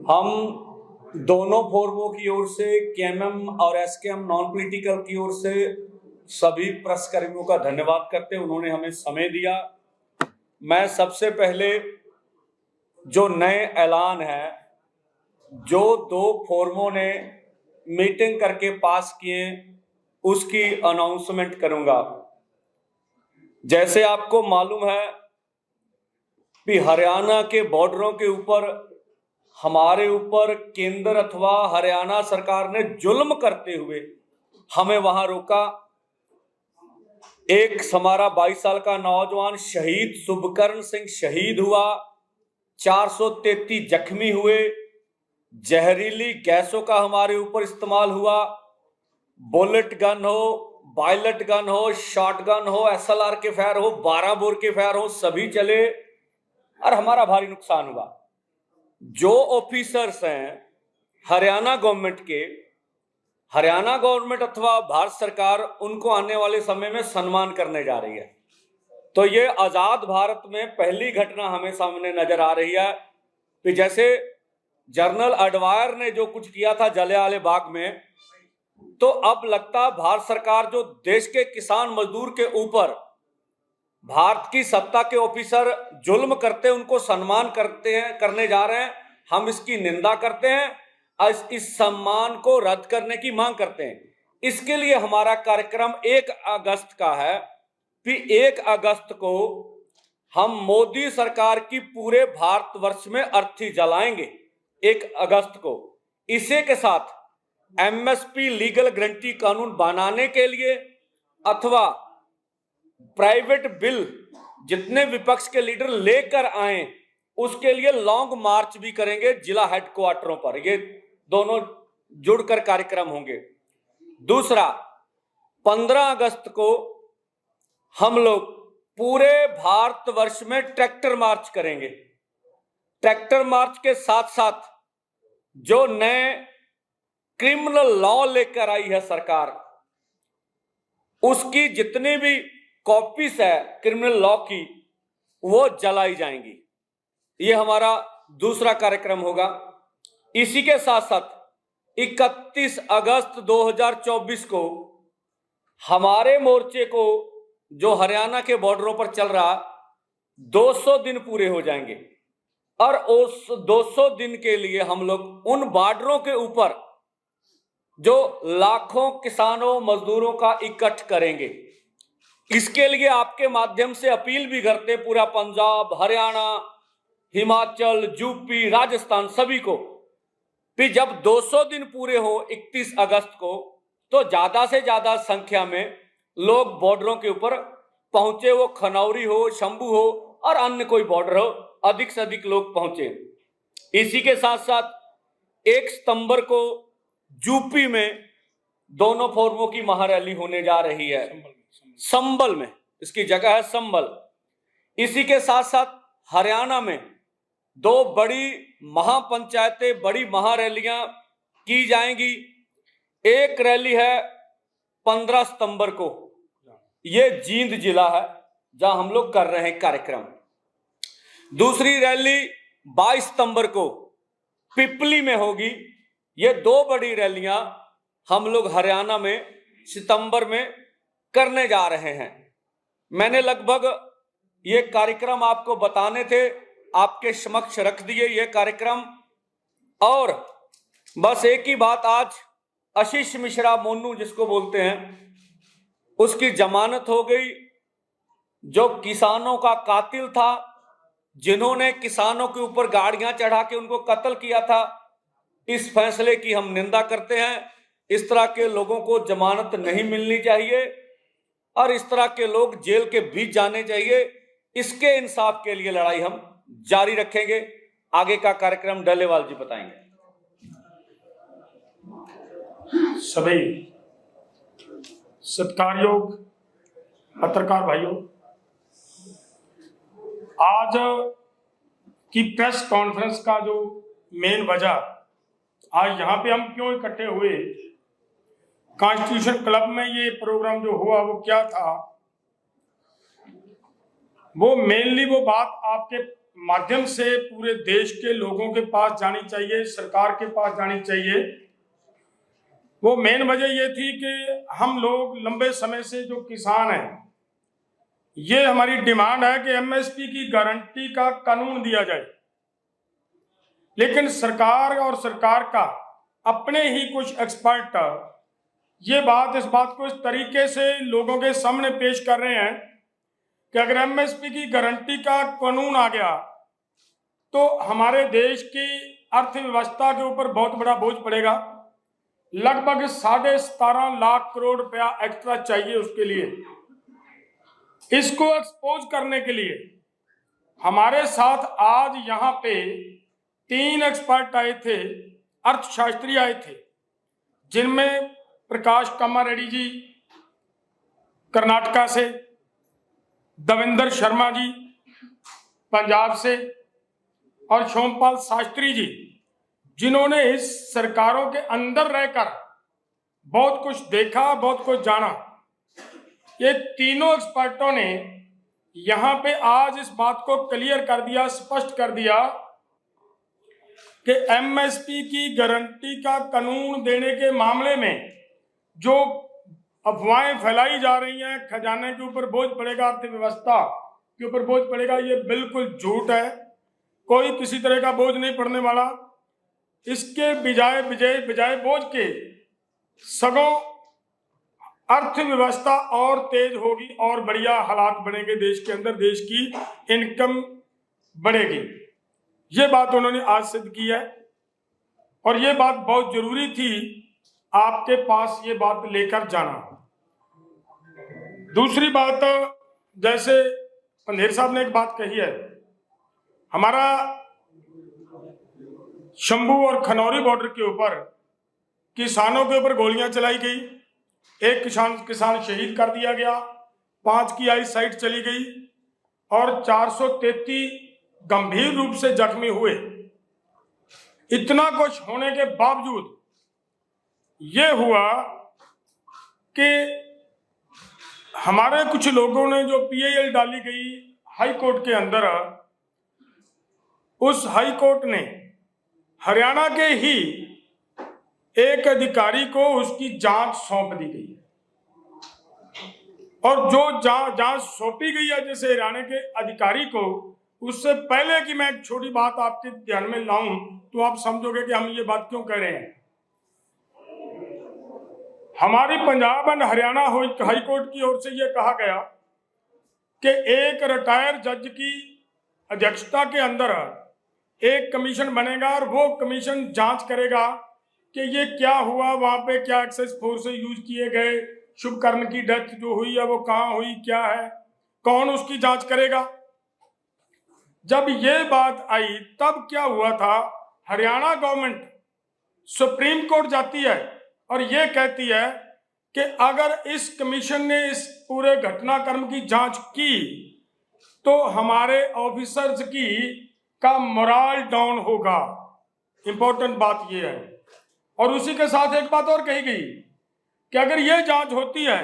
हम दोनों फोरमों की ओर से, केएमएम और एसकेएम नॉन पॉलिटिकल की ओर से सभी प्रेसकर्मियों का धन्यवाद करते हैं, उन्होंने हमें समय दिया। मैं सबसे पहले जो नए ऐलान है, जो दो फोरमों ने मीटिंग करके पास किए, उसकी अनाउंसमेंट करूंगा। जैसे आपको मालूम है कि हरियाणा के बॉर्डरों के ऊपर हमारे ऊपर केंद्र अथवा हरियाणा सरकार ने जुल्म करते हुए हमें वहां रोका। एक हमारा 22 साल का नौजवान शहीद शुभकर्ण सिंह शहीद हुआ, 433 जख्मी हुए, जहरीली गैसों का हमारे ऊपर इस्तेमाल हुआ, बुलेट गन हो, बायलेट गन हो, शॉटगन हो, एसएलआर के फायर हो, 12 बोर के फायर हो, सभी चले और हमारा भारी नुकसान हुआ। जो ऑफिसर्स हैं हरियाणा गवर्नमेंट के, हरियाणा गवर्नमेंट अथवा भारत सरकार उनको आने वाले समय में सम्मान करने जा रही है। तो ये आजाद भारत में पहली घटना हमें सामने नजर आ रही है कि जैसे जनरल एडवायर ने जो कुछ किया था जलियांवाला बाग में, तो अब लगता भारत सरकार जो देश के किसान मजदूर के ऊपर भारत की सत्ता के ऑफिसर जुल्म करते हैं, उनको सम्मान करते हैं, करने जा रहे हैं। हम इसकी निंदा करते हैं और इस सम्मान को रद्द करने की मांग करते हैं। इसके लिए हमारा कार्यक्रम 1 अगस्त का है कि 1 अगस्त को हम मोदी सरकार की पूरे भारतवर्ष में अर्थी जलाएंगे 1 अगस्त को। इसी के साथ एमएसपी लीगल गारंटी कानून बनाने के लिए अथवा प्राइवेट बिल जितने विपक्ष के लीडर लेकर आए उसके लिए लॉन्ग मार्च भी करेंगे जिला हेडक्वार्टरों पर। ये दोनों जुड़कर कार्यक्रम होंगे। दूसरा, 15 अगस्त को हम लोग पूरे भारतवर्ष में ट्रैक्टर मार्च करेंगे। ट्रैक्टर मार्च के साथ साथ जो नए क्रिमिनल लॉ लेकर आई है सरकार, उसकी जितनी भी कॉपीज है क्रिमिनल लॉ की, वो जलाई जाएंगी। ये हमारा दूसरा कार्यक्रम होगा। इसी के साथ साथ 31 अगस्त 2024 को हमारे मोर्चे को जो हरियाणा के बॉर्डरों पर चल रहा 200 दिन पूरे हो जाएंगे और उस 200 दिन के लिए हम लोग उन बॉर्डरों के ऊपर जो लाखों किसानों मजदूरों का इकट्ठ करेंगे। इसके लिए आपके माध्यम से अपील भी करते पूरा पंजाब, हरियाणा, हिमाचल, यूपी, राजस्थान सभी को कि जब 200 दिन पूरे हो 31 अगस्त को, तो ज्यादा से ज्यादा संख्या में लोग बॉर्डरों के ऊपर पहुंचे। वो खनौरी हो, शंभू हो और अन्य कोई बॉर्डर हो, अधिक से अधिक लोग पहुंचे। इसी के साथ साथ 1 सितंबर को यूपी में दोनों फोरमों की महारैली होने जा रही है, संभल में, इसकी जगह है संभल। इसी के साथ साथ हरियाणा में 2 बड़ी महापंचायतें, बड़ी महारैलियां की जाएंगी। एक रैली है 15 सितंबर को, ये जींद जिला है जहां हम लोग कर रहे हैं कार्यक्रम। दूसरी रैली 22 सितंबर को पिपली में होगी। ये 2 बड़ी रैलियां हम लोग हरियाणा में सितंबर में करने जा रहे हैं। मैंने लगभग ये कार्यक्रम आपको बताने थे, आपके समक्ष रख दिए ये कार्यक्रम। और बस एक ही बात, आज आशीष मिश्रा मोनू जिसको बोलते हैं, उसकी जमानत हो गई। जो किसानों का कातिल था, जिन्होंने किसानों के ऊपर गाड़ियां चढ़ा के उनको कत्ल किया था, इस फैसले की हम निंदा करते हैं। इस तरह के लोगों को जमानत नहीं मिलनी चाहिए और इस तरह के लोग जेल के बीच जाने चाहिए। इसके इंसाफ के लिए लड़ाई हम जारी रखेंगे। आगे का कार्यक्रम डलेवाल जी बताएंगे। सभी सत्कारयोग पत्रकार भाइयों, आज की प्रेस कॉन्फ्रेंस का जो मेन वजह, आज यहाँ पे हम क्यों इकट्ठे हुए, कॉन्स्टिट्यूशन क्लब में ये प्रोग्राम जो हुआ वो क्या था, वो मेनली वो बात आपके माध्यम से पूरे देश के लोगों के पास जानी चाहिए, सरकार के पास जानी चाहिए। वो मेन वजह ये थी कि हम लोग लंबे समय से जो किसान हैं, ये हमारी डिमांड है कि एमएसपी की गारंटी का कानून दिया जाए, लेकिन सरकार और सरकार का अपने ही कुछ एक्सपर्ट इस बात को इस तरीके से लोगों के सामने पेश कर रहे हैं कि अगर एमएसपी की गारंटी का कानून आ गया तो हमारे देश की अर्थव्यवस्था के ऊपर बहुत बड़ा बोझ पड़ेगा। लगभग 17.5 लाख करोड़ रुपया एक्स्ट्रा चाहिए उसके लिए। इसको एक्सपोज करने के लिए हमारे साथ आज यहाँ पे 3 एक्सपर्ट आए थे, अर्थशास्त्री आए थे, जिनमें प्रकाश कामारेड्डी जी कर्नाटका से, देवेंद्र शर्मा जी पंजाब से और सोमपाल शास्त्री जी, जिन्होंने इस सरकारों के अंदर रहकर बहुत कुछ देखा, बहुत कुछ जाना। ये तीनों एक्सपर्टों ने यहां पे आज इस बात को क्लियर कर दिया, स्पष्ट कर दिया कि एमएसपी की गारंटी का कानून देने के मामले में जो अफवाहें फैलाई जा रही हैं, खजाने के ऊपर बोझ पड़ेगा, अर्थव्यवस्था के ऊपर बोझ पड़ेगा, ये बिल्कुल झूठ है। कोई किसी तरह का बोझ नहीं पड़ने वाला। इसके बजाय बोझ के सगों अर्थव्यवस्था और तेज होगी और बढ़िया हालात बनेंगे देश के अंदर, देश की इनकम बढ़ेगी। ये बात उन्होंने आज सिद्ध की है और ये बात बहुत जरूरी थी आपके पास ये बात लेकर जाना। दूसरी बात, जैसे पंधेर साहब ने एक बात कही है, हमारा शंभू और खनौरी बॉर्डर के ऊपर किसानों के ऊपर गोलियां चलाई गई, एक किसान शहीद कर दिया गया, 5 की आई साइट चली गई और 433 गंभीर रूप से जख्मी हुए। इतना कुछ होने के बावजूद ये हुआ कि हमारे कुछ लोगों ने जो पीआईएल डाली गई हाई कोर्ट के अंदर, उस हाई कोर्ट ने हरियाणा के ही एक अधिकारी को उसकी जांच सौंप दी गई और जो जांच सौंपी गई है जैसे हरियाणा के अधिकारी को, उससे पहले कि मैं एक छोटी बात आपके ध्यान में लाऊं तो आप समझोगे कि हम ये बात क्यों कर रहे हैं। हमारी Punjab and Haryana high court की ओर से यह कहा गया कि एक रिटायर जज की अध्यक्षता के अंदर एक कमीशन बनेगा और वो कमीशन जांच करेगा कि ये क्या हुआ, वहां पे क्या एक्सेस फोर्स यूज किए गए, शुभकर्ण की डेथ जो हुई है वो कहाँ हुई, क्या है, कौन उसकी जांच करेगा। जब ये बात आई तब क्या हुआ था, हरियाणा गवर्नमेंट सुप्रीम कोर्ट जाती है और ये कहती है कि अगर इस कमीशन ने इस पूरे घटनाक्रम की जांच की तो हमारे ऑफिसर्स की का मोरल डाउन होगा। इंपॉर्टेंट बात यह है। और उसी के साथ एक बात और कही गई कि अगर यह जांच होती है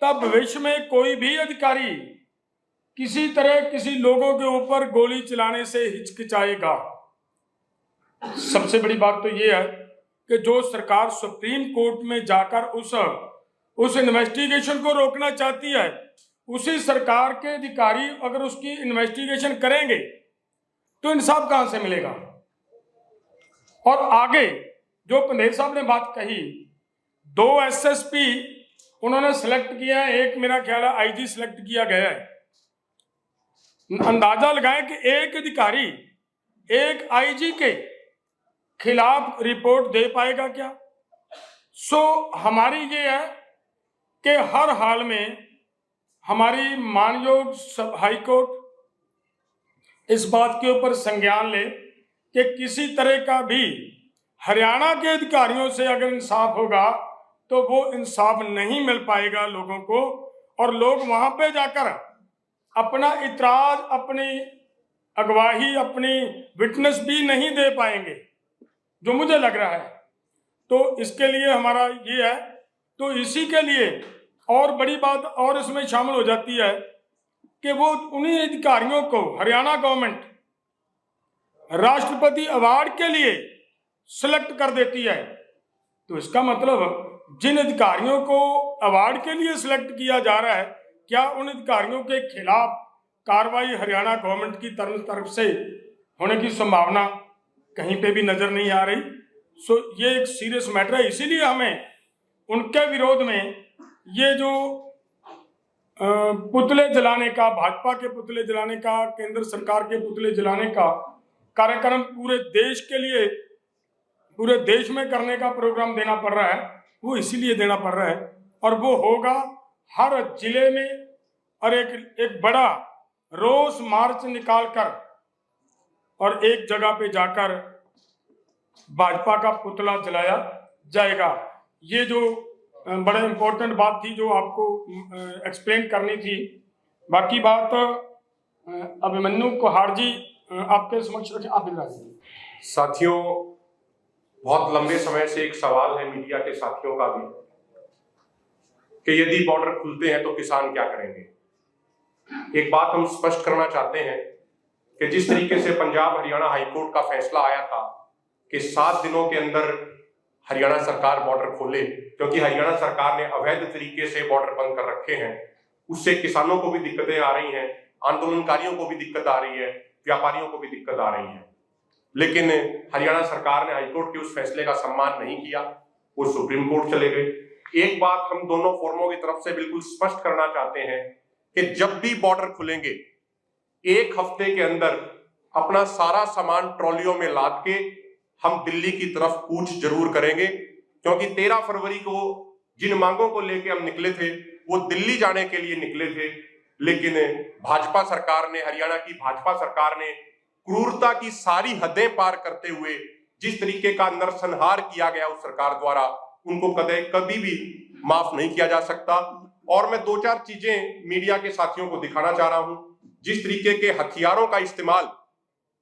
तब भविष्य में कोई भी अधिकारी किसी तरह किसी लोगों के ऊपर गोली चलाने से हिचकिचाएगा। सबसे बड़ी बात तो यह है कि जो सरकार सुप्रीम कोर्ट में जाकर उस इन्वेस्टिगेशन को रोकना चाहती है, उसी सरकार के अधिकारी अगर उसकी इन्वेस्टिगेशन करेंगे तो इंसाफ कहां से मिलेगा। और आगे जो पंधेर साहब ने बात कही, 2 एसएसपी उन्होंने सिलेक्ट किया है, एक मेरा ख्याल है आईजी सिलेक्ट किया गया है। अंदाजा लगाएं कि एक अधिकारी एक आईजी के खिलाफ रिपोर्ट दे पाएगा क्या। हमारी ये है कि हर हाल में हमारी मानयोग हाई कोर्ट इस बात के ऊपर संज्ञान ले कि किसी तरह का भी हरियाणा के अधिकारियों से अगर इंसाफ होगा तो वो इंसाफ नहीं मिल पाएगा लोगों को, और लोग वहां पे जाकर अपना इतराज, अपनी अगवाही, अपनी विटनेस भी नहीं दे पाएंगे, जो मुझे लग रहा है। तो इसके लिए हमारा ये है, तो इसी के लिए और बड़ी बात और इसमें शामिल हो जाती है कि वो उन्हीं अधिकारियों को हरियाणा गवर्नमेंट राष्ट्रपति अवार्ड के लिए सिलेक्ट कर देती है, तो इसका मतलब जिन अधिकारियों को अवार्ड के लिए सिलेक्ट किया जा रहा है, क्या उन अधिकारियों के खिलाफ कार्रवाई हरियाणा गवर्नमेंट की तरफ से होने की संभावना कहीं पे भी नजर नहीं आ रही। सो ये एक सीरियस मैटर है। इसीलिए हमें उनके विरोध में ये जो पुतले जलाने का, भाजपा के पुतले जलाने का, केंद्र सरकार के पुतले जलाने का कार्यक्रम पूरे देश के लिए, पूरे देश में करने का प्रोग्राम देना पड़ रहा है, वो इसीलिए देना पड़ रहा है। और वो होगा हर जिले में, और एक बड़ा रोष मार्च निकालकर और एक जगह पे जाकर भाजपा का पुतला जलाया जाएगा। ये जो बड़ा इंपॉर्टेंट बात थी जो आपको एक्सप्लेन करनी थी। बाकी बात अभिमन्यु कुहाड़ जी आपके समक्ष रखें, आप बिल्कुल। साथियों, बहुत लंबे समय से एक सवाल है मीडिया के साथियों का भी कि यदि बॉर्डर खुलते हैं तो किसान क्या करेंगे। एक बात हम स्पष्ट करना चाहते हैं कि जिस तरीके से पंजाब हरियाणा हाईकोर्ट का फैसला आया था कि 7 दिनों के अंदर हरियाणा सरकार बॉर्डर खोले, क्योंकि हरियाणा सरकार ने अवैध तरीके से बॉर्डर बंद कर रखे हैं, उससे किसानों को भी दिक्कतें आ रही हैं, आंदोलनकारियों को भी दिक्कत आ रही है, व्यापारियों को भी दिक्कत आ रही है। लेकिन हरियाणा सरकार ने हाईकोर्ट के उस फैसले का सम्मान नहीं किया, वो सुप्रीम कोर्ट चले गए। एक बात हम दोनों फोरमों की तरफ से बिल्कुल स्पष्ट करना चाहते हैं कि जब भी बॉर्डर खुलेंगे 1 हफ्ते के अंदर अपना सारा सामान ट्रॉलियों में लाद के हम दिल्ली की तरफ कूच जरूर करेंगे, क्योंकि 13 फरवरी को जिन मांगों को लेके हम निकले थे वो दिल्ली जाने के लिए निकले थे। लेकिन भाजपा सरकार ने, हरियाणा की भाजपा सरकार ने क्रूरता की सारी हदें पार करते हुए जिस तरीके का नरसंहार किया गया उस सरकार द्वारा, उनको कभी भी माफ नहीं किया जा सकता। और मैं 2-4 चीजें मीडिया के साथियों को दिखाना चाह रहा हूं। जिस तरीके के हथियारों का इस्तेमाल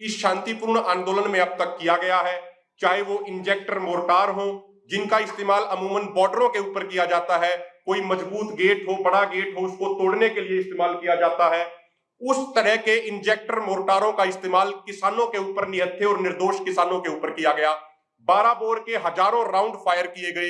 इस शांतिपूर्ण आंदोलन में अब तक किया गया है, चाहे वो इंजेक्टर मोर्टार हो जिनका इस्तेमाल अमूमन बॉर्डरों के ऊपर किया जाता है, कोई मजबूत गेट हो, बड़ा गेट हो, उसको तोड़ने के लिए इस्तेमाल किया जाता है, उस तरह के इंजेक्टर मोर्टारों का इस्तेमाल किसानों के ऊपर, निहत्थे और निर्दोष किसानों के ऊपर किया गया। 12 बोर के हजारों राउंड फायर किए गए।